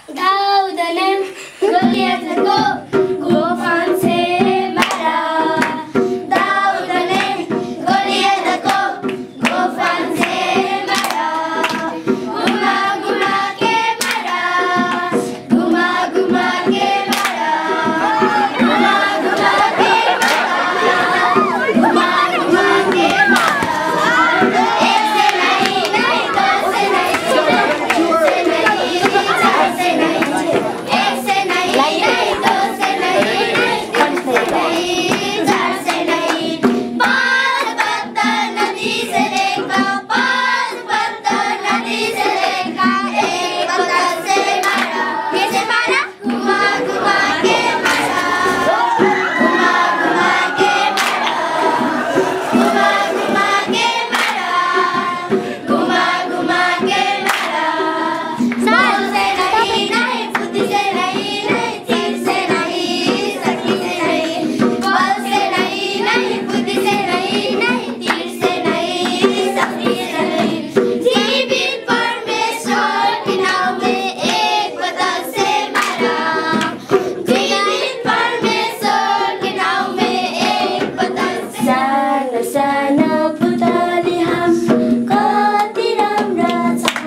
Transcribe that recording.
Daudanem, Goliathko, Gofanse Mara. Daudanem, Goliathko, Gofanse Mara. Guma guma ke mara, guma guma ke mara, guma guma ke mara, guma guma ke mara. एक से नहीं नहीं दो से नहीं चार से नहीं एक से नहीं नहीं दो से नहीं तीन से नहीं चार से नहीं पार पत्थर नदी से लेकर पार पत्थर नदी से लेकर एक पत्थर से मारा कैसे मारा घुमा घुमा के मारा घुमा घुमा के मारा घुमा घुमा के मारा घुमा घुमा के मारा बल से नहीं नहीं बुद्धि से नहीं नहीं तीर से नहीं शक्ति से नहीं बल से नहीं नहीं बुद्धि से नहीं नहीं तीर से नहीं शक्ति से नहीं जीवित परमेश्वर की नाव में एक पत्थर से मारा जीवित परमेश्वर की नाव में एक पत्थर से साना साना पुतली हम कति राम्रा छन्